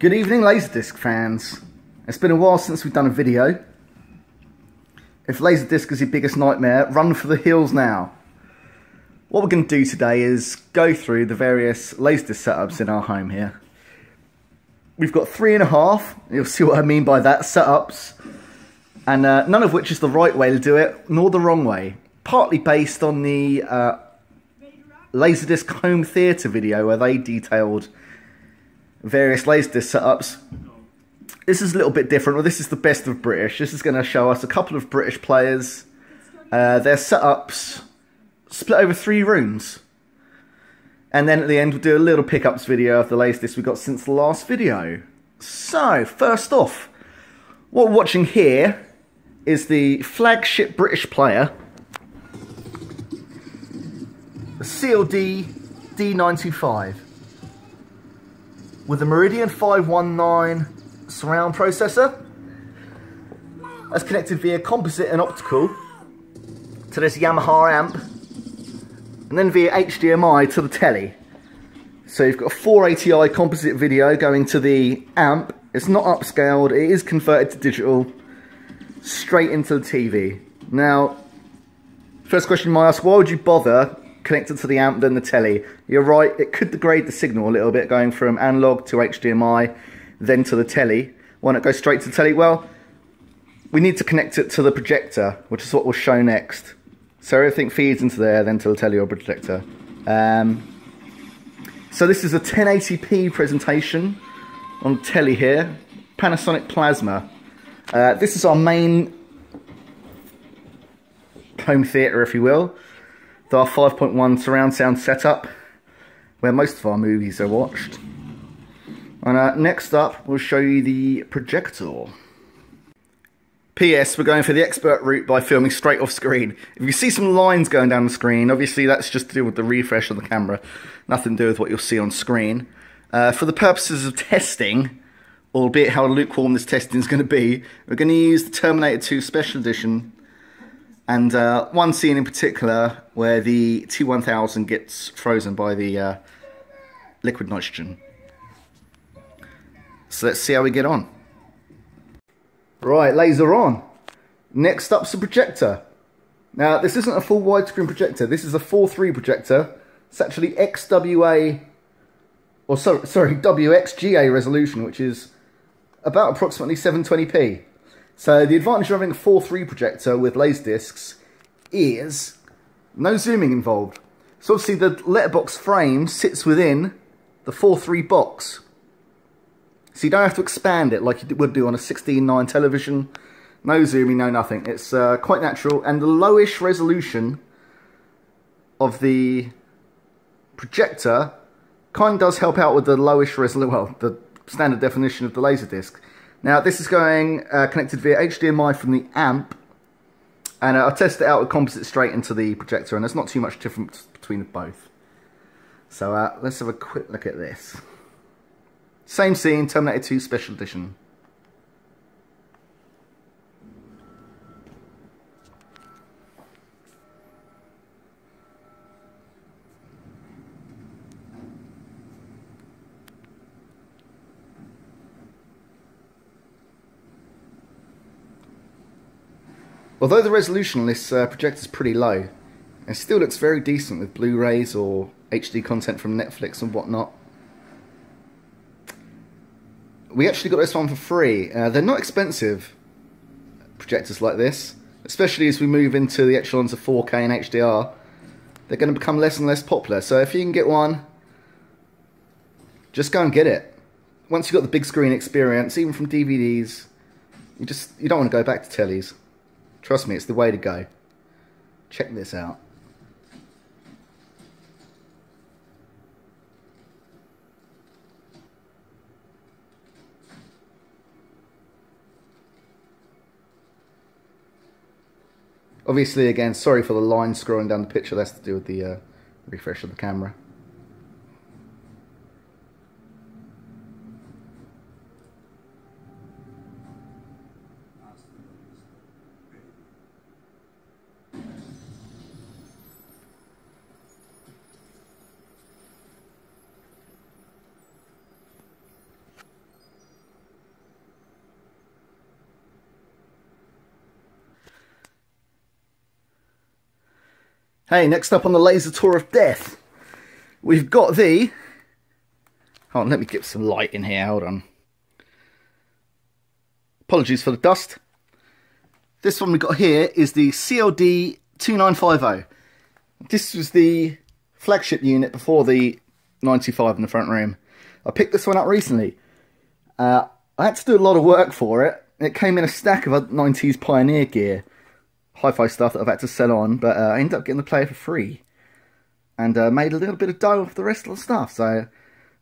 Good evening, Laserdisc fans. It's been a while since we've done a video. If Laserdisc is your biggest nightmare, run for the hills now. What we're going to do today is go through the various Laserdisc setups in our home here. We've got 3.5, you'll see what I mean by that, setups. And none of which is the right way to do it, nor the wrong way. Partly based on the Laserdisc home theatre video where they detailed various Laserdisc setups. This is a little bit different. Well, this is the best of British. This is going to show us a couple of British players, their setups split over 3 rooms. And then at the end we'll do a little pickups video of the Laserdisc we got since the last video. So, first off, what we're watching here is the flagship British player, the CLD D925, with a Meridian 519 surround processor. That's connected via composite and optical to this Yamaha amp, and then via HDMI to the telly. So you've got a 480i composite video going to the amp. It's not upscaled, it is converted to digital, straight into the TV. Now, first question you might ask, why would you bother connected to the amp than the telly? You're right, it could degrade the signal a little bit going from analog to HDMI, then to the telly. Why not go straight to the telly? Well, we need to connect it to the projector, which is what we'll show next. So everything feeds into there, then to the telly or projector. So this is a 1080p presentation on telly here, Panasonic Plasma. This is our main home theatre, if you will. Our 5.1 surround sound setup, where most of our movies are watched. And next up, we'll show you the projector. P.S. We're going for the expert route by filming straight off screen. If you see some lines going down the screen, obviously that's just to do with the refresh of the camera. Nothing to do with what you'll see on screen. For the purposes of testing, albeit how lukewarm this testing is going to be, we're going to use the Terminator 2 Special Edition, and one scene in particular where the T1000 gets frozen by the liquid nitrogen. So let's see how we get on. Right, laser on. Next up's the projector. Now, this isn't a full widescreen projector. This is a 4:3 projector. It's actually XWA, or sorry, WXGA resolution, which is about approximately 720p. So the advantage of having a 4:3 projector with Laserdiscs is no zooming involved. So obviously the letterbox frame sits within the 4:3 box. So you don't have to expand it like you would do on a 16:9 television. No zooming, no nothing. It's quite natural, and the lowish resolution of the projector kind of does help out with the lowish resolution, well, the standard definition of the Laserdisc. Now this is going connected via HDMI from the amp, and I'll test it out with composite straight into the projector, and there's not too much difference between both. So let's have a quick look at this. Same scene, Terminator 2 Special Edition. Although the resolution on this projector is pretty low, it still looks very decent with Blu-rays or HD content from Netflix and whatnot. We actually got this one for free. They're not expensive, projectors like this, especially as we move into the echelons of 4K and HDR. They're going to become less and less popular, so if you can get one, just go and get it. Once you've got the big screen experience, even from DVDs, you don't want to go back to tellies. Trust me, it's the way to go. Check this out. Obviously, again, sorry for the line scrolling down the picture. That's to do with the refresh of the camera. Hey, next up on the laser tour of death, we've got the... Hold on, let me get some light in here, hold on. Apologies for the dust. This one we got here is the CLD 2950. This was the flagship unit before the 95 in the front room. I picked this one up recently. I had to do a lot of work for it. It came in a stack of 90s Pioneer gear. Hi-fi stuff that I've had to sell on, but I ended up getting the player for free. And made a little bit of dough off the rest of the stuff, so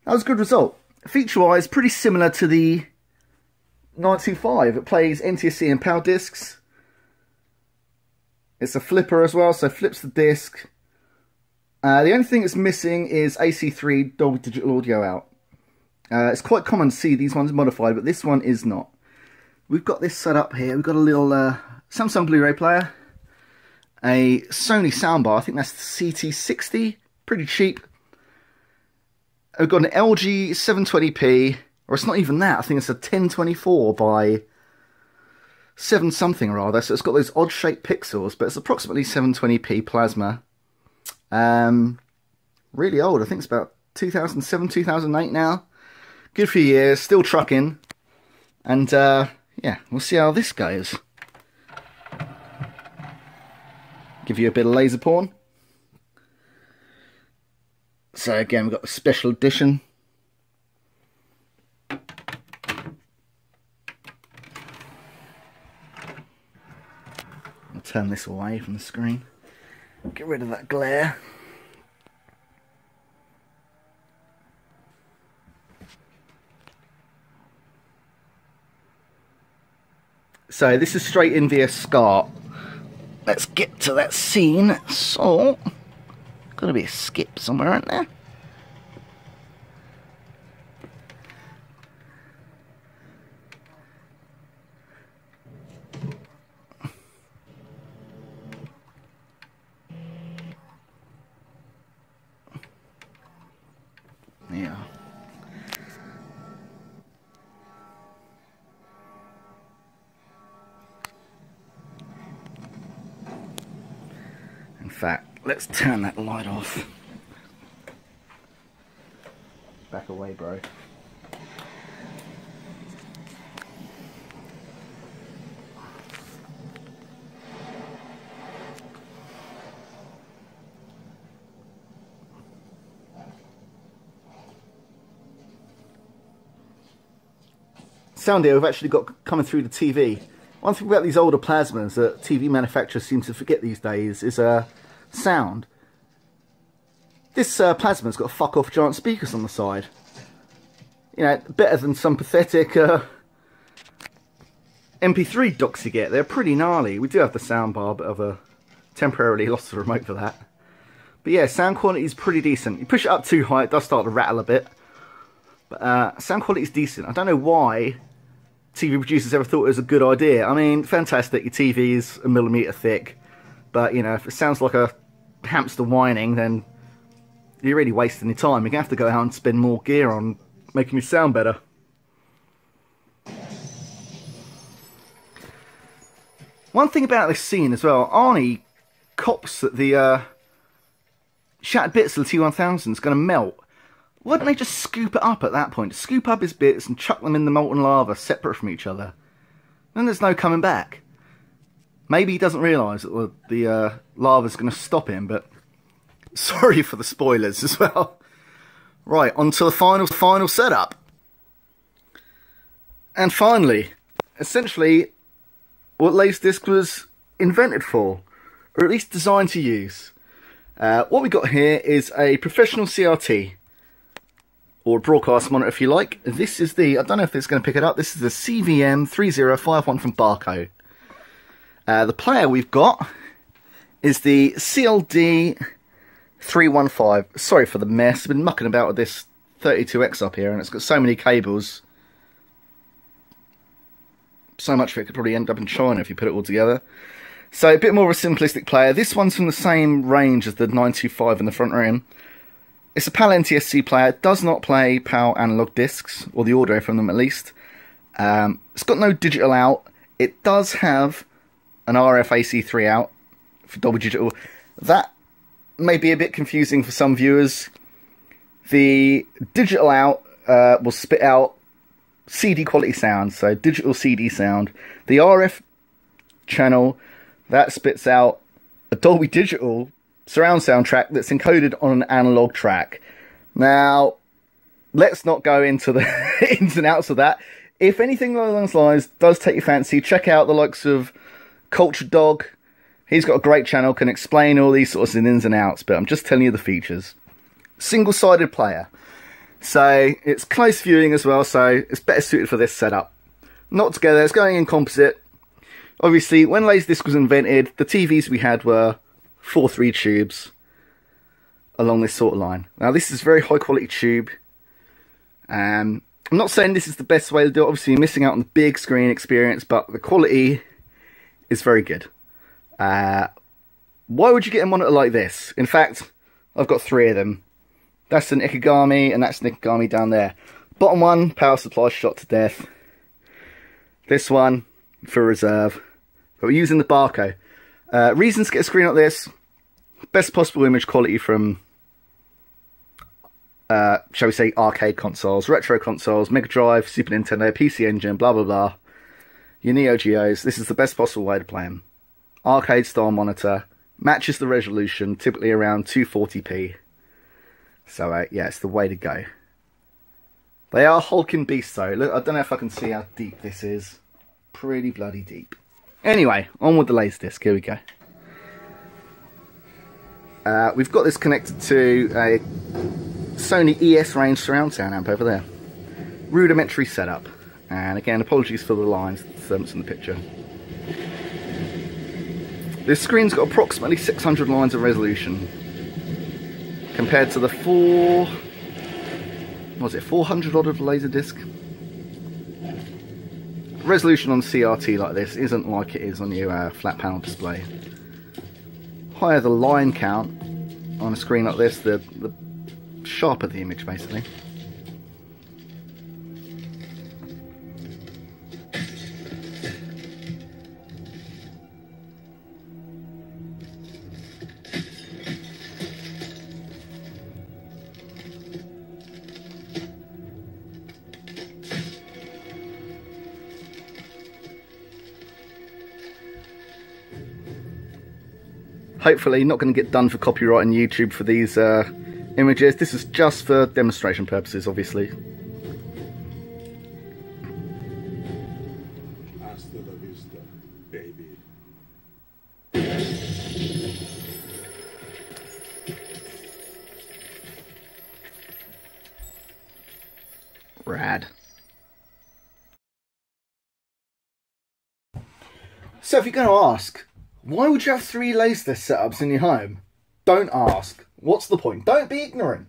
that was a good result. Feature-wise, pretty similar to the 925. It plays NTSC and PAL discs. It's a flipper as well, so it flips the disc. The only thing that's missing is AC3 Dolby Digital audio out. It's quite common to see these ones modified, but this one is not. We've got this set up here. We've got a little Samsung Blu-ray player, a Sony soundbar. I think that's the CT60, pretty cheap. We've got an LG 720p, or it's not even that. I think it's a 1024 by 7 something or other. So it's got those odd shaped pixels, but it's approximately 720p plasma. Really old. I think it's about 2007, 2008 now. Good few years, still trucking. And yeah, we'll see how this goes. Give you a bit of laser porn. So again, we've got the special edition. I'll turn this away from the screen. Get rid of that glare. So this is straight in via SCART. Let's get to that scene. So, gotta be a skip somewhere, isn't there? Yeah. In fact, let's turn that light off. Back away, bro. Sound here we've actually got coming through the TV. One thing about these older plasmas that TV manufacturers seem to forget these days is sound. This plasma's got fuck off giant speakers on the side. You know, better than some pathetic MP3 docks you get. They're pretty gnarly. We do have the soundbar, but I've temporarily lost the remote for that. But yeah, sound quality is pretty decent. You push it up too high, it does start to rattle a bit. But sound quality is decent. I don't know why TV producers ever thought it was a good idea. I mean, fantastic, your TV is 1mm thick. But, you know, if it sounds like a hamster whining, then you're really wasting your time. You're going to have to go out and spend more gear on making it sound better. One thing about this scene as well, Arnie cops that the shattered bits of the T1000 is going to melt. Why don't they just scoop it up at that point? Scoop up his bits and chuck them in the molten lava separate from each other. Then there's no coming back. Maybe he doesn't realise that the lava's going to stop him, but sorry for the spoilers as well. Right, on to the final setup. And finally, essentially, what Laserdisc was invented for, or at least designed to use. What we got here is a professional CRT. Or a broadcast monitor if you like. This is the, I don't know if it's going to pick it up, this is the CVM 3051 from Barco. The player we've got is the CLD 315. Sorry for the mess, I've been mucking about with this 32X up here and it's got so many cables. So much of it could probably end up in China if you put it all together. So a bit more of a simplistic player. This one's from the same range as the 925 in the front room. It's a PAL NTSC player. It does not play PAL analog discs, or the audio from them at least. It's got no digital out. It does have an RF AC3 out for Dolby Digital. That may be a bit confusing for some viewers. The digital out will spit out CD quality sound, so digital CD sound. The RF channel, that spits out a Dolby Digital surround sound track that's encoded on an analog track. Now, let's not go into the ins and outs of that. If anything along those lines does take your fancy, check out the likes of Culture Dog. He's got a great channel, can explain all these sorts of ins and outs, but I'm just telling you the features. Single-sided player. So, it's close viewing as well, so it's better suited for this setup. Not together, it's going in composite. Obviously, when Laserdisc was invented, the TVs we had were 4:3 tubes along this sort of line. Now, this is very high-quality tube. I'm not saying this is the best way to do it. Obviously, you're missing out on the big screen experience, but the quality is very good. Why would you get a monitor like this? In fact, I've got 3 of them. That's an Ikegami, and that's an Ikegami down there. Bottom one, power supply shot to death. This one, for reserve. But we're using the Barco. Reasons to get a screen like this. Best possible image quality from, shall we say, arcade consoles, retro consoles, Mega Drive, Super Nintendo, PC Engine, blah blah blah. Your Neo Geos. This is the best possible way to play them. Arcade style monitor. Matches the resolution, typically around 240p. So, yeah, it's the way to go. They are hulking beasts, though. Look, I don't know if I can see how deep this is. Pretty bloody deep. Anyway, on with the Laserdisc. Here we go. We've got this connected to a Sony ES range surround sound amp over there. Rudimentary setup. And again, apologies for the lines that's in the picture. This screen's got approximately 600 lines of resolution. Compared to the 400 odd of Laserdisc. Resolution on CRT like this isn't like it is on your flat panel display. Higher the line count on a screen like this, the sharper the image basically. Hopefully not going to get done for copyright on YouTube for these images. This is just for demonstration purposes, obviously. Hasta la vista, baby. Rad. So if you're going to ask, why would you have 3 Laserdisc setups in your home? Don't ask. What's the point? Don't be ignorant.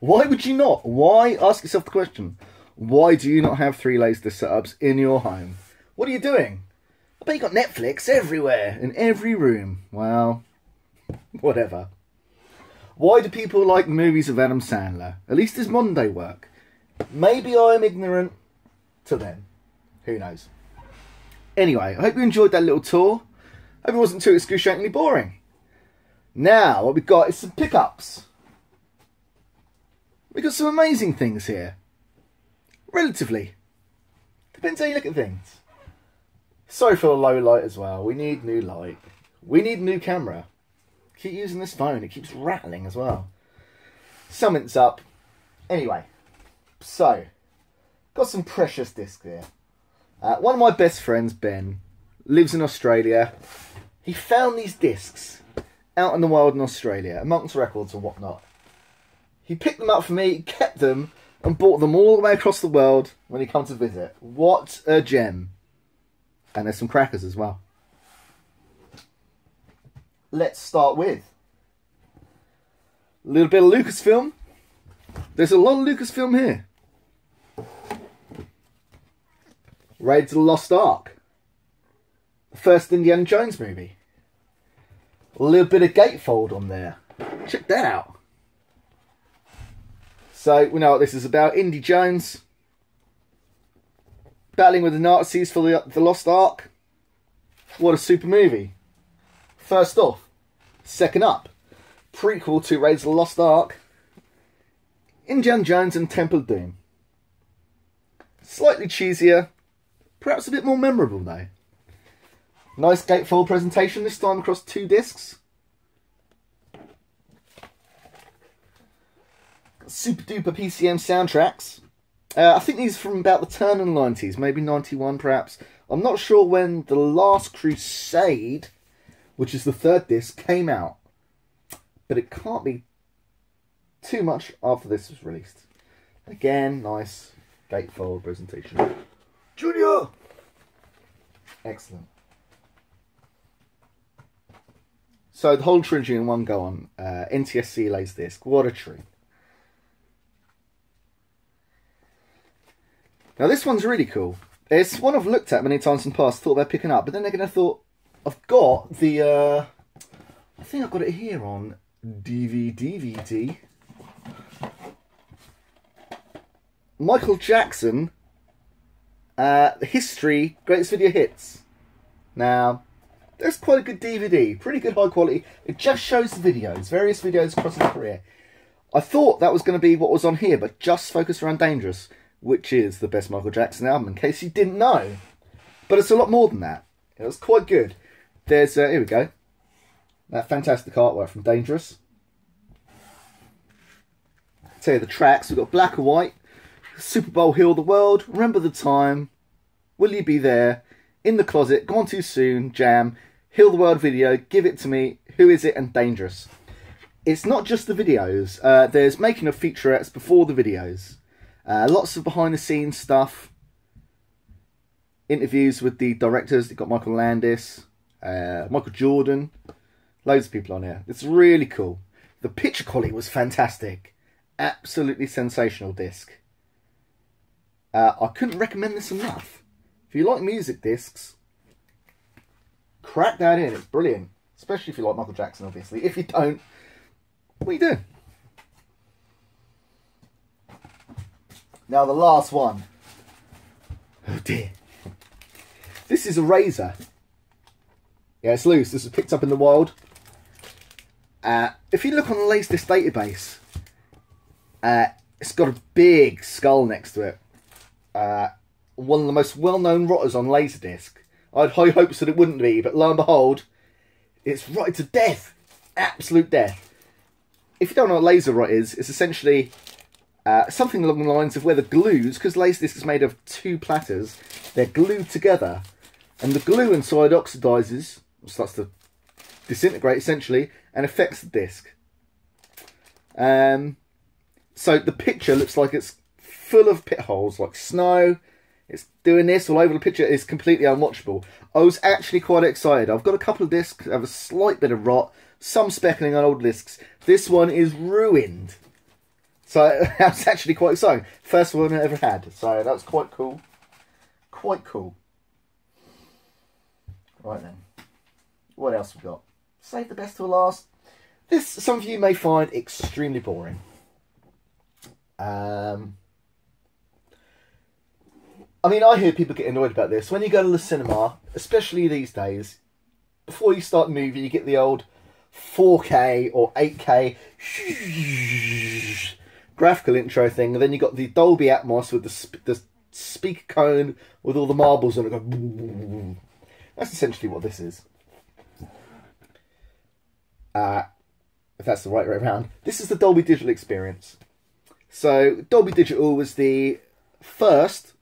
Why would you not? Why? Ask yourself the question. Why do you not have 3 Laserdisc setups in your home? What are you doing? I bet you got Netflix everywhere, in every room. Well, whatever. Why do people like movies of Adam Sandler? At least his modern day work. Maybe I'm ignorant to them. Who knows? Anyway, I hope you enjoyed that little tour. Hope it wasn't too excruciatingly boring. Now, what we've got is some pickups. We've got some amazing things here. Relatively. Depends how you look at things. Sorry for the low light as well. We need new light. We need a new camera. Keep using this phone. It keeps rattling as well. Something's up. Anyway. So. Got some precious discs here. One of my best friends, Ben, lives in Australia. He found these discs out in the wild in Australia, amongst records and whatnot. He picked them up for me, kept them, and brought them all the way across the world when he comes to visit. What a gem. And there's some crackers as well. Let's start with a little bit of Lucasfilm. There's a lot of Lucasfilm here. Raiders of the Lost Ark. The first Indiana Jones movie. A little bit of gatefold on there. Check that out. So, we know what this is about. Indy Jones battling with the Nazis for the Lost Ark. What a super movie. First off. Second up. prequel to Raiders of the Lost Ark, Indiana Jones and Temple of Doom. Slightly cheesier, perhaps a bit more memorable though. Nice gatefold presentation, this time across 2 discs. Super duper PCM soundtracks. I think these are from about the turn of the 90s, maybe 91 perhaps. I'm not sure when The Last Crusade, which is the 3rd disc, came out. But it can't be too much after this was released. Again, nice gatefold presentation. Junior! Excellent. So the whole trilogy in one go on. NTSC Laserdisc. What a treat. Now this one's really cool. It's one I've looked at many times in the past, thought about picking up, but then again I thought, I've got the, I think I've got it here on DVD. Michael Jackson, History, Greatest Video Hits. Now, that's quite a good DVD, pretty good high quality. It just shows the videos, various videos across his career. I thought that was going to be what was on here, but just focused around Dangerous, which is the best Michael Jackson album, in case you didn't know. But it's a lot more than that. It was quite good. There's, here we go. That fantastic artwork from Dangerous. I'll tell you the tracks. We've got Black or White, Super Bowl Heal the World, Remember the Time, Will You Be There, In the Closet, Gone Too Soon, Jam, Heal the World Video, Give It to Me, Who Is It, and Dangerous. It's not just the videos. There's making of featurettes before the videos. Lots of behind the scenes stuff. Interviews with the directors. You've got Michael Landis, Michael Jordan. Loads of people on here. It's really cool. The picture quality was fantastic. Absolutely sensational disc. I couldn't recommend this enough. If you like music discs, crack that in. It's brilliant. Especially if you like Michael Jackson, obviously. If you don't, what are you doing? Now the last one. Oh dear. This is a razor. Yeah, it's loose. This was picked up in the wild. If you look on the Laserdisc database, it's got a big skull next to it. One of the most well-known rotters on Laserdisc. I had high hopes that it wouldn't be, but lo and behold, it's rotted to death. Absolute death. If you don't know what laser rot is, it's essentially something along the lines of where the glues, because Laserdisc is made of 2 platters, they're glued together, and the glue inside oxidizes, starts to disintegrate essentially, and affects the disc. So the picture looks like it's full of pit holes, like snow. It's doing this all over the picture. It's completely unwatchable. I was actually quite excited. I've got a couple of discs that have a slight bit of rot, some speckling on old discs. This one is ruined. So that was actually quite exciting. First one I ever had. So that was quite cool. Quite cool. Right then. What else we got? Save the best till last. This, some of you may find extremely boring. I mean, I hear people get annoyed about this. When you go to the cinema, especially these days, before you start the movie, you get the old 4K or 8K graphical intro thing, and then you got the Dolby Atmos with the speaker cone with all the marbles on it. Go. That's essentially what this is. If that's the right way around. This is the Dolby Digital experience. So, Dolby Digital was the first,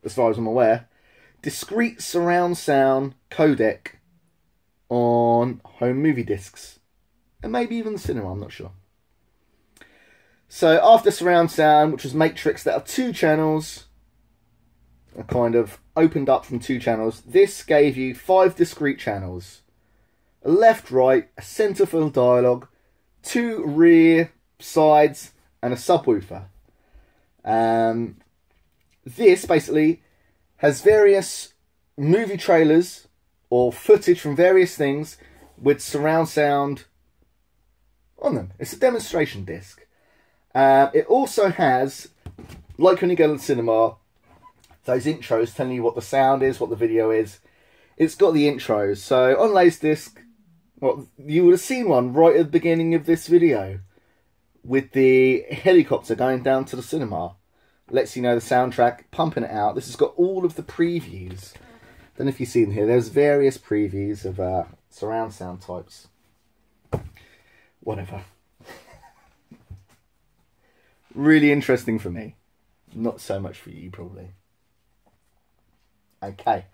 as far as I'm aware, discrete surround sound codec on home movie discs. And maybe even the cinema, I'm not sure. So, after surround sound, which was matrixed out of 2 channels, kind of opened up from 2 channels, this gave you 5 discrete channels. A left, right, a centre for dialogue, 2 rear, sides, and a subwoofer. This basically has various movie trailers or footage from various things with surround sound on them. It's a demonstration disc. It also has, like when you go to the cinema, those intros telling you what the sound is, what the video is. It's got the intros. So on Laserdisc, Well, you would have seen one right at the beginning of this video with the helicopter going down to the cinema. Lets you know the soundtrack, pumping it out. This has got all of the previews. Don't know if you've seen here. There's various previews of surround sound types. Whatever. Really interesting for me. Not so much for you, probably. Okay.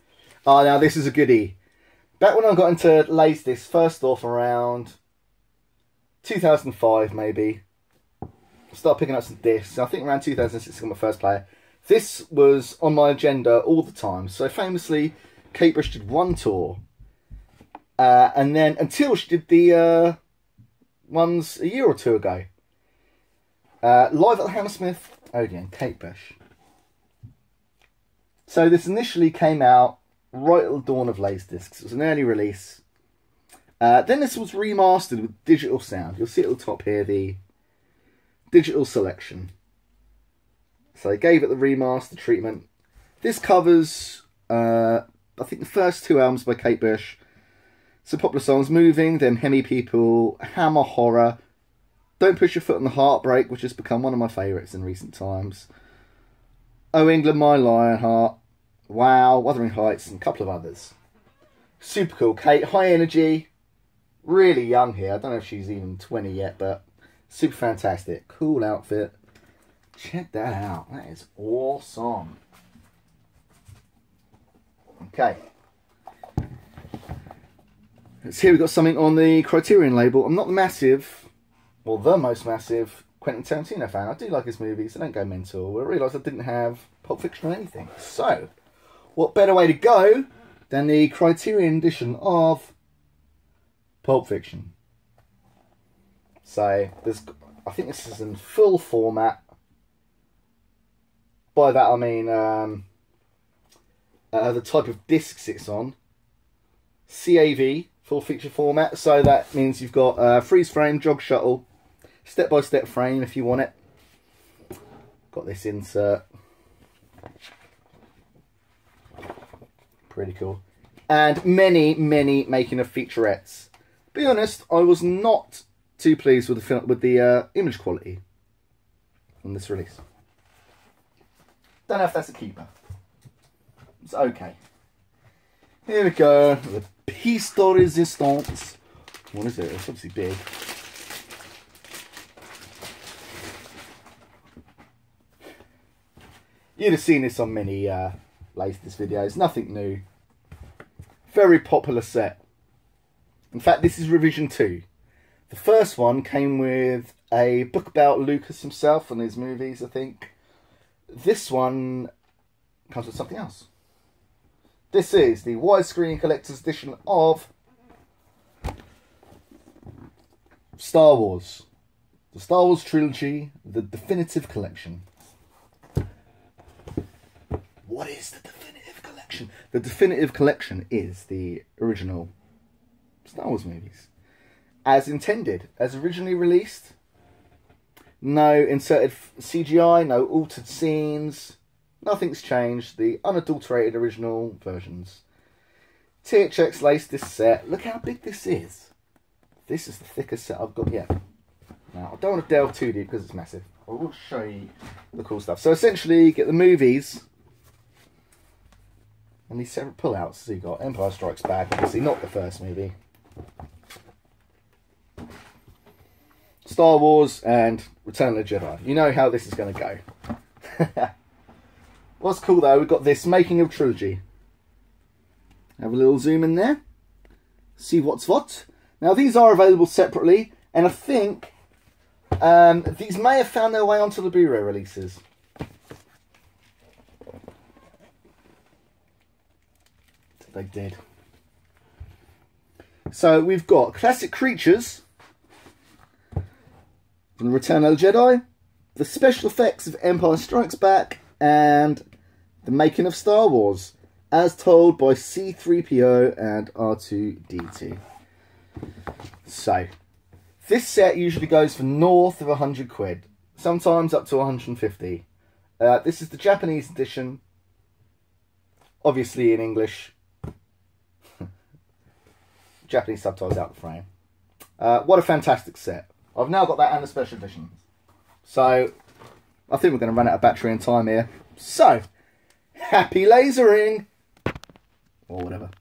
Oh, now this is a goodie. Back when I got into Laserdisc, first off around 2005 maybe, I started picking up some discs. I think around 2006 I got my first player. This was on my agenda all the time. So famously, Kate Bush did one tour. And then until she did the ones a year or two ago. Live at the Hammersmith Odeon, Kate Bush. So this initially came out right at the dawn of Laserdiscs. It was an early release. Then this was remastered with digital sound. You'll see at the top here the digital selection. So they gave it the remaster treatment. This covers, I think, the first two albums by Kate Bush. Some popular songs: Moving, Them Hemi People, Hammer Horror, Don't Push Your Foot on the Heartbreak, which has become one of my favourites in recent times, Oh England, My Lionheart, Wow, Wuthering Heights, and a couple of others. Super cool. Kate, high energy, really young here. I don't know if she's even 20 yet, but super fantastic. Cool outfit. Check that out. That is awesome. Okay. Let's see, we've got something on the Criterion label. I'm not the most massive Quentin Tarantino fan. I do like his movies. I don't go mental. I realised I didn't have Pulp Fiction or anything. So, what better way to go than the Criterion edition of Pulp Fiction? So, I think this is in full format. By that I mean the type of discs it's on. CAV, full feature format. So that means you've got freeze frame, jog shuttle, step-by-step frame if you want it. Got this insert. Pretty cool. And many making of featurettes. To be honest, I was not too pleased with the image quality on this release. Don't know if that's a keeper. It's okay. Here we go. The piece de resistance. What is it? It's obviously big. You'd have seen this on many Laserdisc videos. Nothing new. Very popular set. In fact, this is revision 2. The first one came with a book about Lucas himself and his movies, I think. This one comes with something else. This is the widescreen collector's edition of Star Wars. The Star Wars trilogy, the definitive collection. What is the definitive collection? The definitive collection is the original Star Wars movies. As intended, as originally released. No inserted CGI, no altered scenes. Nothing's changed. The unadulterated original versions. THX Laserdisc set. Look how big this is. This is the thickest set I've got yet. Now, I don't want to delve too deep because it's massive. I will show you the cool stuff. So essentially, you get the movies and these separate pullouts. So you've got Empire Strikes Back, obviously not the first movie. Star Wars and Return of the Jedi. You know how this is going to go. What's cool though, we've got this making of trilogy. Have a little zoom in there. See what's what. Now these are available separately, and I think these may have found their way onto the Blu-ray releases. They did. So we've got classic creatures from Return of the Jedi, the special effects of Empire Strikes Back, and the making of Star Wars, as told by C-3PO and R2-D2. So, this set usually goes for north of 100 quid, sometimes up to 150. This is the Japanese edition, obviously in English. Japanese subtitles out the frame. What a fantastic set. I've now got that and the special edition. So, I think we're going to run out of battery and time here. So, happy lasering! Or whatever.